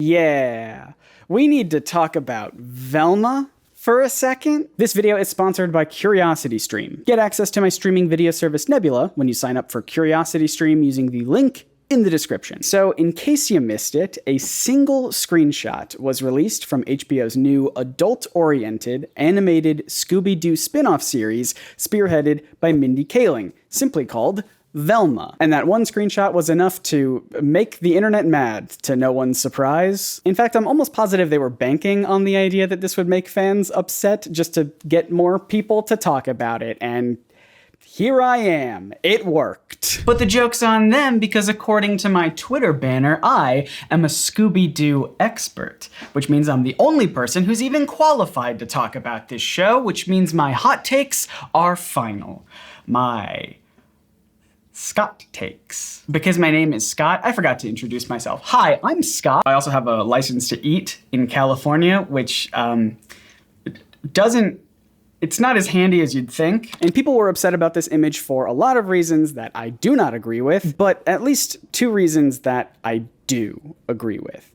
Yeah, we need to talk about Velma for a second. This video is sponsored by CuriosityStream. Get access to my streaming video service Nebula when you sign up for CuriosityStream using the link in the description. So in case you missed it, a single screenshot was released from HBO's new adult-oriented animated Scooby-Doo spin-off series spearheaded by Mindy Kaling, simply called Velma. And that one screenshot was enough to make the internet mad, to no one's surprise. In fact, I'm almost positive they were banking on the idea that this would make fans upset just to get more people to talk about it, and here I am. It worked. But the joke's on them because according to my Twitter banner, I am a Scooby-Doo expert, which means I'm the only person who's even qualified to talk about this show, which means my hot takes are final. My Scott takes. Because my name is Scott, I forgot to introduce myself. Hi, I'm Scott. I also have a license to eat in California, which it's not as handy as you'd think. And people were upset about this image for a lot of reasons that I do not agree with, but at least two reasons that I do agree with.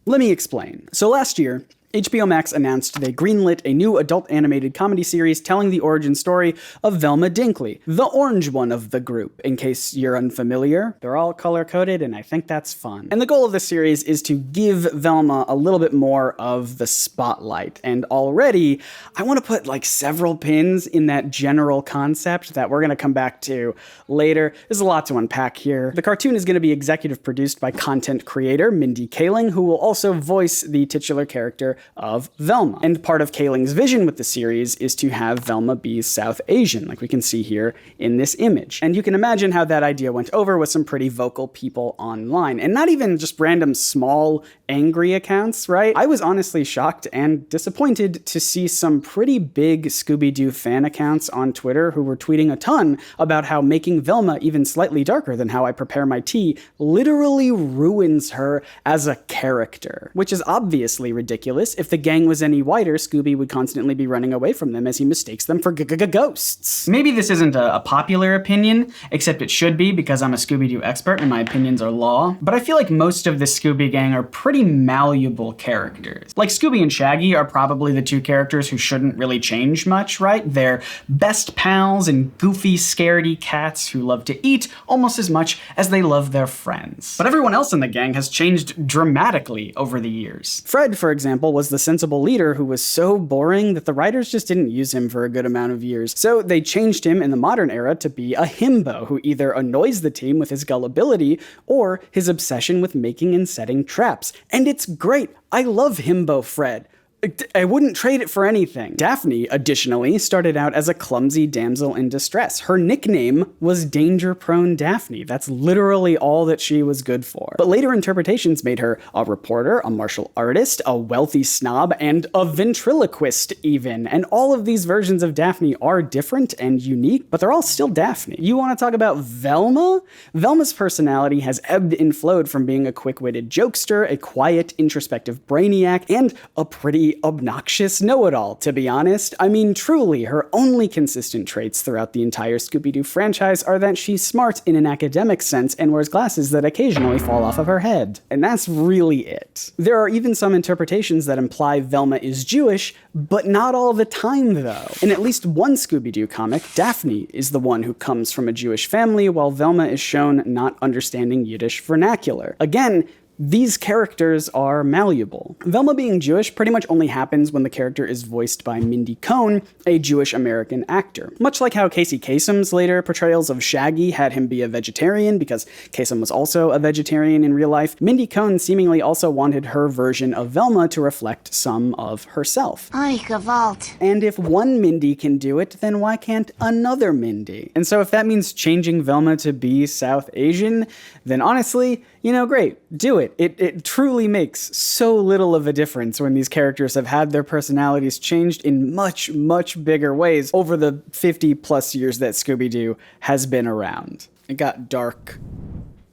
Let me explain. So last year, HBO Max announced they greenlit a new adult animated comedy series telling the origin story of Velma Dinkley, the orange one of the group. In case you're unfamiliar, they're all color-coded, and I think that's fun. And the goal of the series is to give Velma a little bit more of the spotlight. And already, I want to put like several pins in that general concept that we're going to come back to later. There's a lot to unpack here. The cartoon is going to be executive produced by content creator Mindy Kaling, who will also voice the titular character of Velma. And part of Kaling's vision with the series is to have Velma be South Asian, like we can see here in this image. And you can imagine how that idea went over with some pretty vocal people online. And not even just random small angry accounts, right? I was honestly shocked and disappointed to see some pretty big Scooby-Doo fan accounts on Twitter who were tweeting a ton about how making Velma even slightly darker than how I prepare my tea literally ruins her as a character, which is obviously ridiculous. If the gang was any whiter, Scooby would constantly be running away from them as he mistakes them for ghosts. Maybe this isn't a popular opinion, except it should be because I'm a Scooby-Doo expert and my opinions are law, but I feel like most of the Scooby gang are pretty malleable characters. Like Scooby and Shaggy are probably the two characters who shouldn't really change much, right? They're best pals and goofy, scaredy cats who love to eat almost as much as they love their friends. But everyone else in the gang has changed dramatically over the years. Fred, for example, was the sensible leader who was so boring that the writers just didn't use him for a good amount of years. So they changed him in the modern era to be a himbo who either annoys the team with his gullibility or his obsession with making and setting traps. And it's great. I love himbo Fred. I wouldn't trade it for anything. Daphne, additionally, started out as a clumsy damsel in distress. Her nickname was Danger-Prone Daphne. That's literally all that she was good for. But later interpretations made her a reporter, a martial artist, a wealthy snob, and a ventriloquist even. And all of these versions of Daphne are different and unique, but they're all still Daphne. You want to talk about Velma? Velma's personality has ebbed and flowed from being a quick-witted jokester, a quiet, introspective brainiac, and a pretty obnoxious know-it-all, to be honest. I mean, truly, her only consistent traits throughout the entire Scooby-Doo franchise are that she's smart in an academic sense and wears glasses that occasionally fall off of her head. And that's really it. There are even some interpretations that imply Velma is Jewish, but not all the time, though. In at least one Scooby-Doo comic, Daphne is the one who comes from a Jewish family, while Velma is shown not understanding Yiddish vernacular. Again, these characters are malleable. Velma being Jewish pretty much only happens when the character is voiced by Mindy Cohn, a Jewish-American actor. Much like how Casey Kasem's later portrayals of Shaggy had him be a vegetarian because Kasem was also a vegetarian in real life, Mindy Cohn seemingly also wanted her version of Velma to reflect some of herself. Ay, gewalt. And if one Mindy can do it, then why can't another Mindy? And so if that means changing Velma to be South Asian, then honestly, you know, great, do it. It truly makes so little of a difference when these characters have had their personalities changed in much, much bigger ways over the 50 plus years that Scooby-Doo has been around. It got dark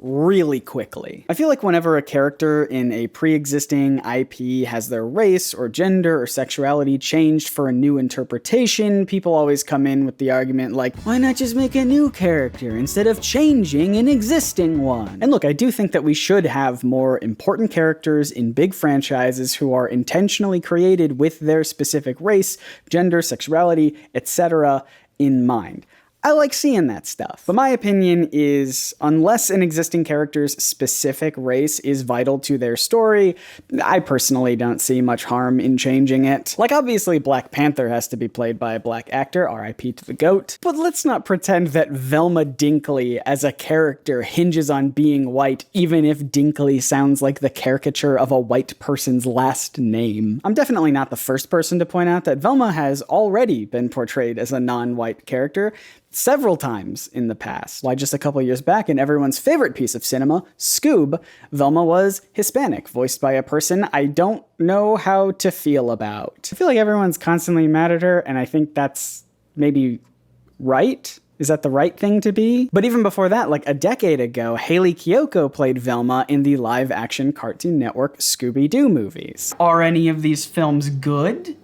really quickly. I feel like whenever a character in a pre-existing IP has their race or gender or sexuality changed for a new interpretation, people always come in with the argument like, why not just make a new character instead of changing an existing one? And look, I do think that we should have more important characters in big franchises who are intentionally created with their specific race, gender, sexuality, etc. in mind. I like seeing that stuff. But my opinion is, unless an existing character's specific race is vital to their story, I personally don't see much harm in changing it. Like, obviously Black Panther has to be played by a black actor, RIP to the GOAT, but let's not pretend that Velma Dinkley as a character hinges on being white, even if Dinkley sounds like the caricature of a white person's last name. I'm definitely not the first person to point out that Velma has already been portrayed as a non-white character several times in the past. Like just a couple years back in everyone's favorite piece of cinema, Scoob, Velma was Hispanic, voiced by a person I don't know how to feel about. I feel like everyone's constantly mad at her, and I think that's maybe right. Is that the right thing to be? But even before that, like a decade ago, Hayley Kiyoko played Velma in the live-action Cartoon Network Scooby-Doo movies. Are any of these films good?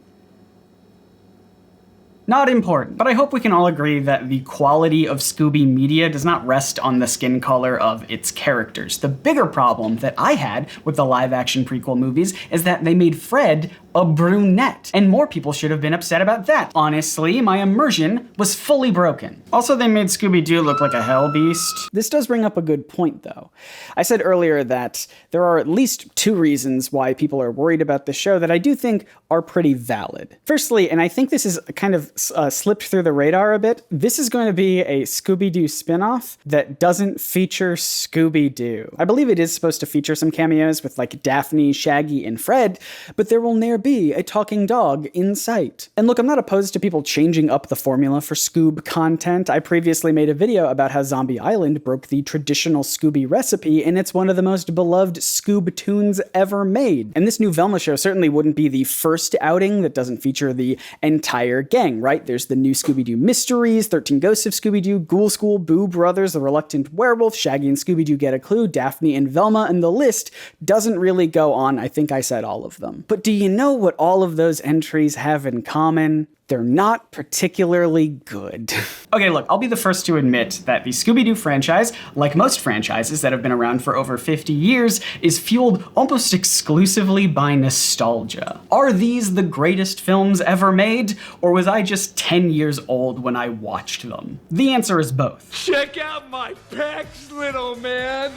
Not important, but I hope we can all agree that the quality of Scooby media does not rest on the skin color of its characters. The bigger problem that I had with the live-action prequel movies is that they made Fred a brunette, and more people should have been upset about that. Honestly, my immersion was fully broken. Also, they made Scooby-Doo look like a hell beast. This does bring up a good point, though. I said earlier that there are at least two reasons why people are worried about this show that I do think are pretty valid. Firstly, and I think this is kind of slipped through the radar a bit, this is going to be a Scooby-Doo spinoff that doesn't feature Scooby-Doo. I believe it is supposed to feature some cameos with like Daphne, Shaggy, and Fred, but there will never be a talking dog in sight. And look, I'm not opposed to people changing up the formula for Scoob content. I previously made a video about how Zombie Island broke the traditional Scooby recipe, and it's one of the most beloved Scoob tunes ever made. And this new Velma show certainly wouldn't be the first outing that doesn't feature the entire gang, right? There's the new Scooby-Doo Mysteries, 13 Ghosts of Scooby-Doo, Ghoul School, Boo Brothers, The Reluctant Werewolf, Shaggy and Scooby-Doo Get a Clue, Daphne and Velma, and the list doesn't really go on. I think I said all of them. But do you know what all of those entries have in common? They're not particularly good. Okay, look, I'll be the first to admit that the Scooby-Doo franchise, like most franchises that have been around for over 50 years, is fueled almost exclusively by nostalgia. Are these the greatest films ever made, or was I just 10 years old when I watched them? The answer is both. Check out my pecs, little man!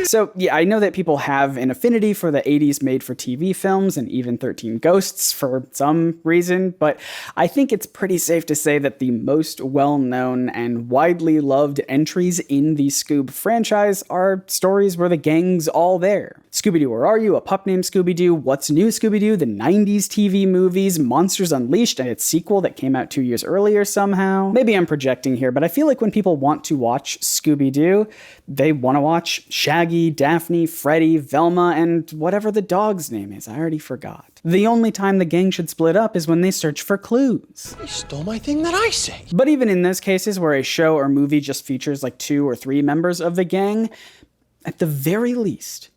So yeah, I know that people have an affinity for the 80s made-for-TV films and even 13 Ghosts for some reason, but I think it's pretty safe to say that the most well-known and widely loved entries in the Scoob franchise are stories where the gang's all there. Scooby-Doo, Where Are You?, A Pup Named Scooby-Doo, What's New Scooby-Doo, the 90s TV movies, Monsters Unleashed and its sequel that came out 2 years earlier somehow. Maybe I'm projecting here, but I feel like when people want to watch Scooby-Doo, they want to watch Shaggy, Daphne, Freddy, Velma, and whatever the dog's name is. I already forgot. The only time the gang should split up is when they search for clues. He stole my thing that I say. But even in those cases where a show or movie just features like 2 or 3 members of the gang, at the very least,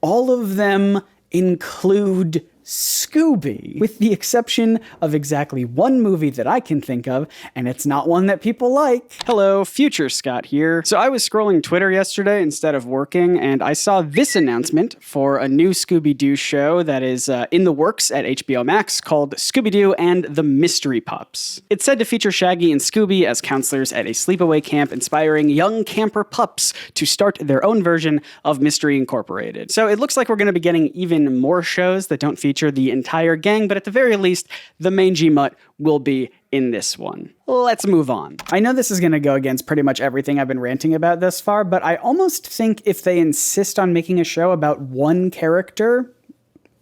all of them include Scooby, with the exception of exactly one movie that I can think of, and it's not one that people like. Hello, Future Scott here. So I was scrolling Twitter yesterday instead of working, and I saw this announcement for a new Scooby-Doo show that is in the works at HBO Max called Scooby-Doo and the Mystery Pups. It's said to feature Shaggy and Scooby as counselors at a sleepaway camp, inspiring young camper pups to start their own version of Mystery Incorporated. So it looks like we're going to be getting even more shows that don't feature the entire gang, but at the very least, the mangy mutt will be in this one. Let's move on. I know this is going to go against pretty much everything I've been ranting about thus far, but I almost think if they insist on making a show about one character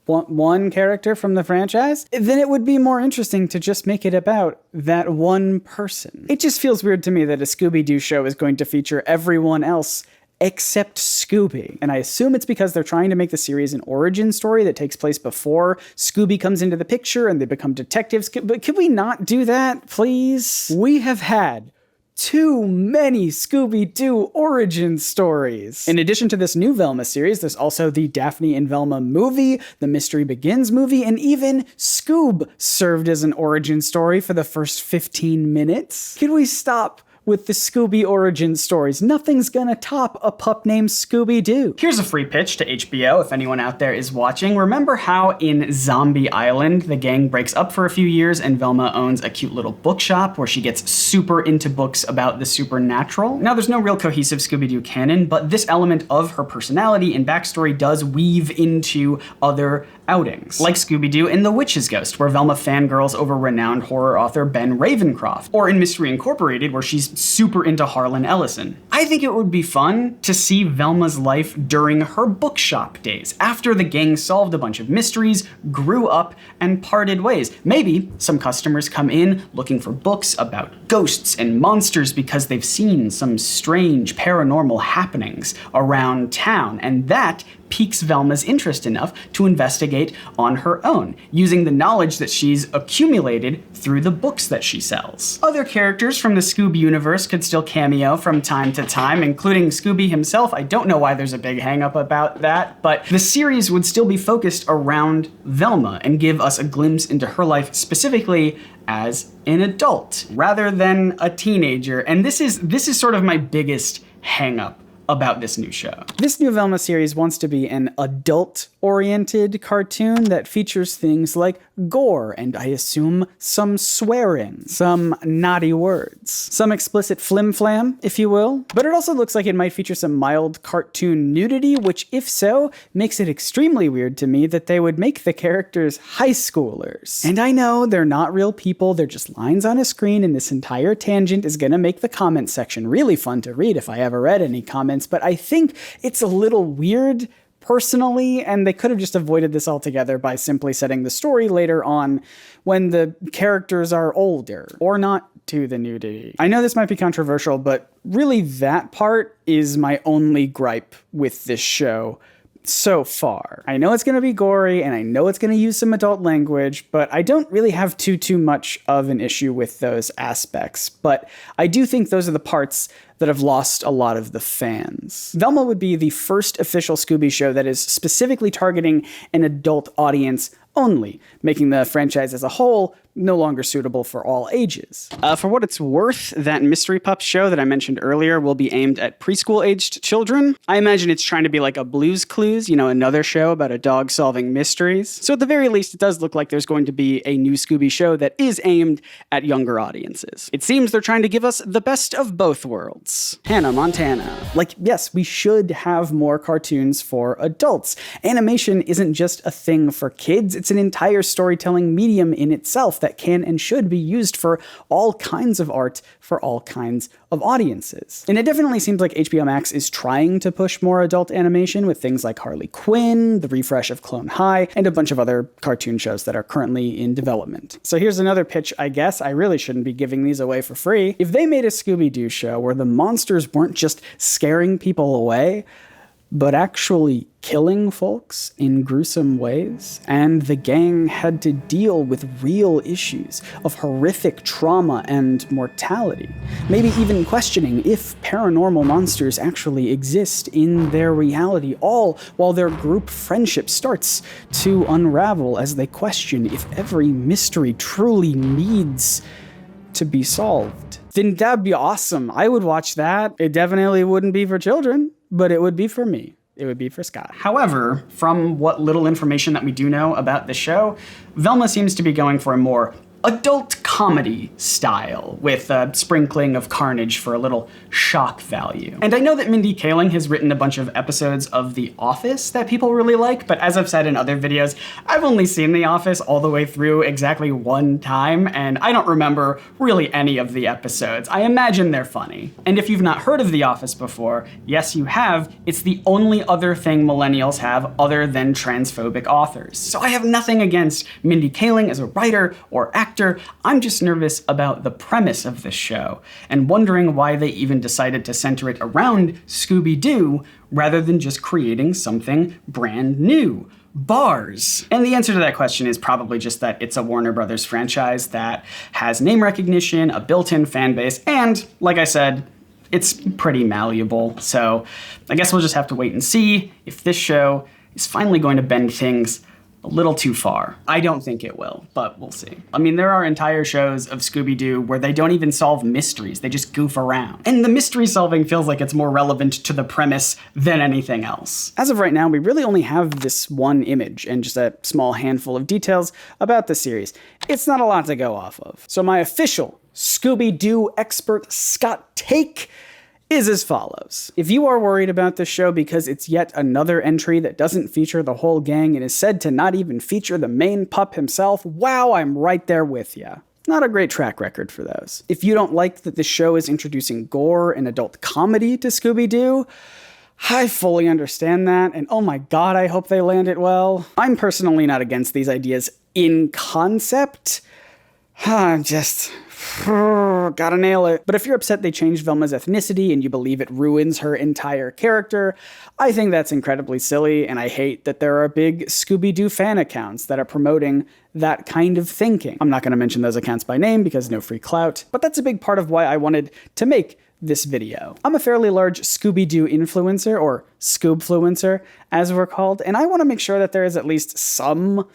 from the franchise, then it would be more interesting to just make it about that one person. It just feels weird to me that a Scooby-Doo show is going to feature everyone else except Scooby. And I assume it's because they're trying to make the series an origin story that takes place before Scooby comes into the picture and they become detectives. But could we not do that, please? We have had too many Scooby-Doo origin stories. In addition to this new Velma series, there's also the Daphne and Velma movie, the Mystery Begins movie, and even Scoob served as an origin story for the first 15 minutes. Could we stop with the Scooby origin stories? Nothing's gonna top a pup named Scooby-Doo. Here's a free pitch to HBO if anyone out there is watching. Remember how in Zombie Island, the gang breaks up for a few years and Velma owns a cute little bookshop where she gets super into books about the supernatural? Now, there's no real cohesive Scooby-Doo canon, but this element of her personality and backstory does weave into other outings, like Scooby-Doo in The Witch's Ghost, where Velma fangirls over renowned horror author Ben Ravencroft, or in Mystery Incorporated, where she's super into Harlan Ellison. I think it would be fun to see Velma's life during her bookshop days, after the gang solved a bunch of mysteries, grew up, and parted ways. Maybe some customers come in looking for books about ghosts and monsters because they've seen some strange paranormal happenings around town, and that piques Velma's interest enough to investigate on her own, using the knowledge that she's accumulated through the books that she sells. Other characters from the Scoob universe could still cameo from time to time, including Scooby himself. I don't know why there's a big hang-up about that, but the series would still be focused around Velma and give us a glimpse into her life specifically as an adult, rather than a teenager. And this is sort of my biggest hang-up about this new show. This new Velma series wants to be an adult-oriented cartoon that features things like gore and, I assume, some swearing, some naughty words, some explicit flim-flam, if you will. But it also looks like it might feature some mild cartoon nudity, which, if so, makes it extremely weird to me that they would make the characters high schoolers. And I know they're not real people, they're just lines on a screen, and this entire tangent is gonna make the comment section really fun to read if I ever read any comments, but I think it's a little weird personally, and they could have just avoided this altogether by simply setting the story later on when the characters are older, or not to the nudity. I know this might be controversial, but really that part is my only gripe with this show so far. I know it's going to be gory, and I know it's going to use some adult language, but I don't really have too much of an issue with those aspects. But I do think those are the parts that have lost a lot of the fans. Velma would be the first official Scooby show that is specifically targeting an adult audience only, making the franchise as a whole no longer suitable for all ages. For what it's worth, that Mystery Pups show that I mentioned earlier will be aimed at preschool-aged children. I imagine it's trying to be like a Blue's Clues, you know, another show about a dog solving mysteries. So at the very least, it does look like there's going to be a new Scooby show that is aimed at younger audiences. It seems they're trying to give us the best of both worlds. Hannah Montana. Like, yes, we should have more cartoons for adults. Animation isn't just a thing for kids, it's an entire storytelling medium in itself that can and should be used for all kinds of art for all kinds of audiences. And it definitely seems like HBO Max is trying to push more adult animation with things like Harley Quinn, the refresh of Clone High, and a bunch of other cartoon shows that are currently in development. So here's another pitch, I guess. I really shouldn't be giving these away for free. If they made a Scooby-Doo show where the monsters weren't just scaring people away, but actually killing folks in gruesome ways, and the gang had to deal with real issues of horrific trauma and mortality, maybe even questioning if paranormal monsters actually exist in their reality, all while their group friendship starts to unravel as they question if every mystery truly needs to be solved. Then that'd be awesome. I would watch that. It definitely wouldn't be for children, but it would be for me. It would be for Scott. However, from what little information that we do know about the show, Velma seems to be going for a more adult comedy style with a sprinkling of carnage for a little shock value. And I know that Mindy Kaling has written a bunch of episodes of The Office that people really like, but as I've said in other videos, I've only seen The Office all the way through exactly one time, and I don't remember really any of the episodes. I imagine they're funny. And if you've not heard of The Office before, yes you have, it's the only other thing millennials have other than transphobic authors. So I have nothing against Mindy Kaling as a writer or actor actor, I'm just nervous about the premise of this show, and wondering why they even decided to center it around Scooby-Doo rather than just creating something brand new. Bars. And the answer to that question is probably just that it's a Warner Brothers franchise that has name recognition, a built-in fan base, and, like I said, it's pretty malleable. So I guess we'll just have to wait and see if this show is finally going to bend things a little too far. I don't think it will, but we'll see. I mean, there are entire shows of Scooby-Doo where they don't even solve mysteries, they just goof around. And the mystery solving feels like it's more relevant to the premise than anything else. As of right now, we really only have this one image and just a small handful of details about the series. It's not a lot to go off of. So my official Scooby-Doo expert Scott take is as follows. If you are worried about this show because it's yet another entry that doesn't feature the whole gang and is said to not even feature the main pup himself, wow, I'm right there with ya. Not a great track record for those. If you don't like that the show is introducing gore and adult comedy to Scooby-Doo, I fully understand that, and oh my god, I hope they land it well. I'm personally not against these ideas in concept. Just gotta nail it. But if you're upset they changed Velma's ethnicity and you believe it ruins her entire character, I think that's incredibly silly, and I hate that there are big Scooby-Doo fan accounts that are promoting that kind of thinking. I'm not gonna mention those accounts by name because no free clout, but that's a big part of why I wanted to make this video. I'm a fairly large Scooby-Doo influencer, or Scoobfluencer, as we're called, and I want to make sure that there is at least some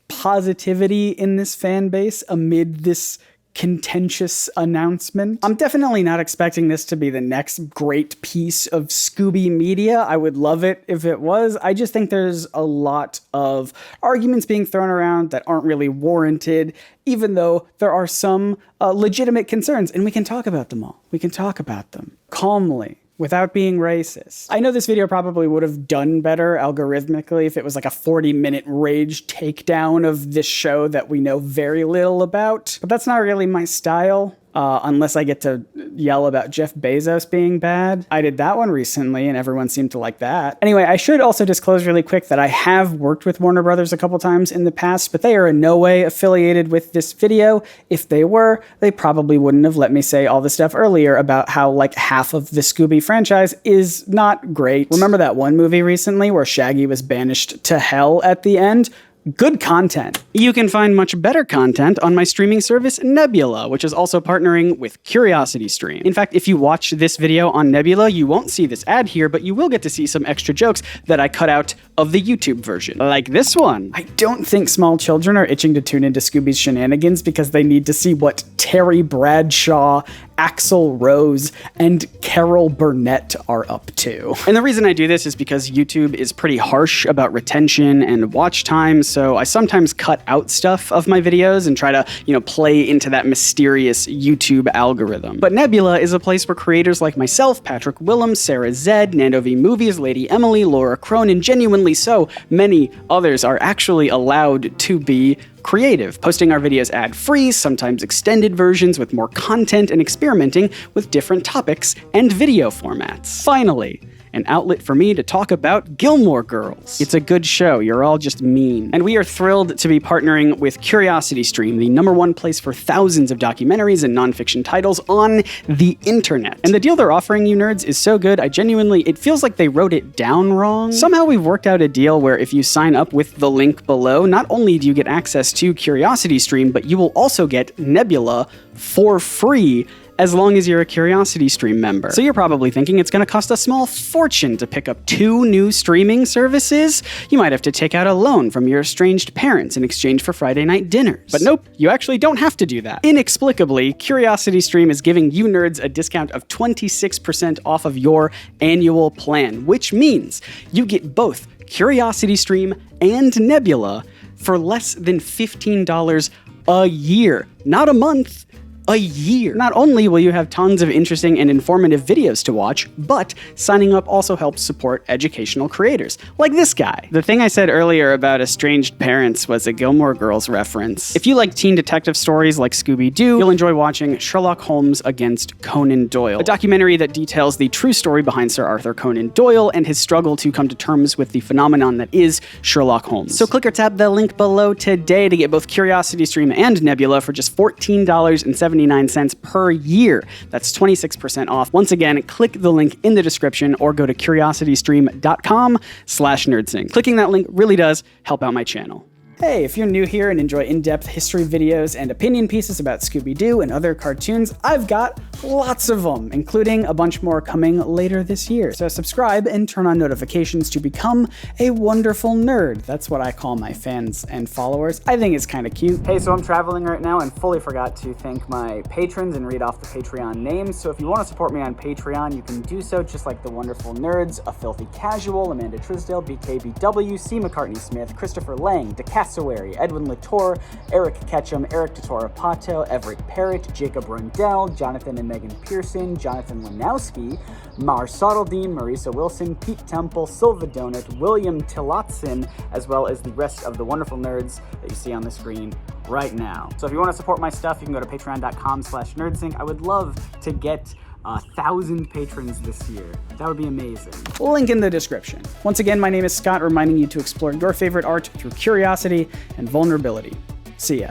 positivity in this fan base amid this contentious announcement. I'm definitely not expecting this to be the next great piece of Scooby media. I would love it if it was. I just think there's a lot of arguments being thrown around that aren't really warranted, even though there are some legitimate concerns, and we can talk about them all. We can talk about them calmly, without being racist. I know this video probably would have done better algorithmically if it was like a 40-minute rage takedown of this show that we know very little about, but that's not really my style. Unless I get to yell about Jeff Bezos being bad. I did that one recently and everyone seemed to like that. Anyway, I should also disclose really quick that I have worked with Warner Brothers a couple times in the past, but they are in no way affiliated with this video. If they were, they probably wouldn't have let me say all the stuff earlier about how like half of the Scooby franchise is not great. Remember that one movie recently where Shaggy was banished to hell at the end? Good content. You can find much better content on my streaming service Nebula, which is also partnering with CuriosityStream. In fact, if you watch this video on Nebula, you won't see this ad here, but you will get to see some extra jokes that I cut out of the YouTube version, like this one. I don't think small children are itching to tune into Scooby's shenanigans because they need to see what Terry Bradshaw, Axl Rose, and Carol Burnett are up to. And the reason I do this is because YouTube is pretty harsh about retention and watch time, so I sometimes cut out stuff of my videos and try to, play into that mysterious YouTube algorithm. But Nebula is a place where creators like myself, Patrick Willem, Sarah Zed, Nando V Movies, Lady Emily, Laura Crone, and genuinely so many others are actually allowed to be creative, posting our videos ad-free, sometimes extended versions with more content, and experimenting with different topics and video formats. Finally, an outlet for me to talk about Gilmore Girls. It's a good show, you're all just mean. And we are thrilled to be partnering with CuriosityStream, the #1 place for thousands of documentaries and nonfiction titles on the internet. And the deal they're offering you nerds is so good, it feels like they wrote it down wrong. Somehow we've worked out a deal where if you sign up with the link below, not only do you get access to CuriosityStream, but you will also get Nebula for free as long as you're a CuriosityStream member. So you're probably thinking it's going to cost a small fortune to pick up 2 new streaming services? You might have to take out a loan from your estranged parents in exchange for Friday night dinners. But nope, you actually don't have to do that. Inexplicably, CuriosityStream is giving you nerds a discount of 26% off of your annual plan, which means you get both CuriosityStream and Nebula for less than $15 a year. Not a month, a year. Not only will you have tons of interesting and informative videos to watch, but signing up also helps support educational creators, like this guy. The thing I said earlier about estranged parents was a Gilmore Girls reference. If you like teen detective stories like Scooby-Doo, you'll enjoy watching Sherlock Holmes Against Conan Doyle, a documentary that details the true story behind Sir Arthur Conan Doyle and his struggle to come to terms with the phenomenon that is Sherlock Holmes. So click or tap the link below today to get both CuriosityStream and Nebula for just $14.79 per year. That's 26% off. Once again, click the link in the description or go to curiositystream.com/nerdsync. Clicking that link really does help out my channel. Hey, if you're new here and enjoy in-depth history videos and opinion pieces about Scooby-Doo and other cartoons, I've got lots of them, including a bunch more coming later this year. So subscribe and turn on notifications to become a wonderful nerd. That's what I call my fans and followers. I think it's kind of cute. Hey, so I'm traveling right now and fully forgot to thank my patrons and read off the Patreon names. So if you want to support me on Patreon, you can do so just like the wonderful nerds: A Filthy Casual, Amanda Trisdale, BKBW, C. McCartney Smith, Christopher Lang, DeCassawary, Edwin Latour, Eric Ketchum, Eric Totoropato, Everett Parrott, Jacob Rundell, Jonathan and Megan Pearson, Jonathan Lanowski, Mar Sottledeen, Marisa Wilson, Pete Temple, Silva Donut, William Tillotson, as well as the rest of the wonderful nerds that you see on the screen right now. So if you want to support my stuff, you can go to patreon.com/nerdsync. I would love to get 1,000 patrons this year. That would be amazing. Link in the description. Once again, my name is Scott, reminding you to explore your favorite art through curiosity and vulnerability. See ya.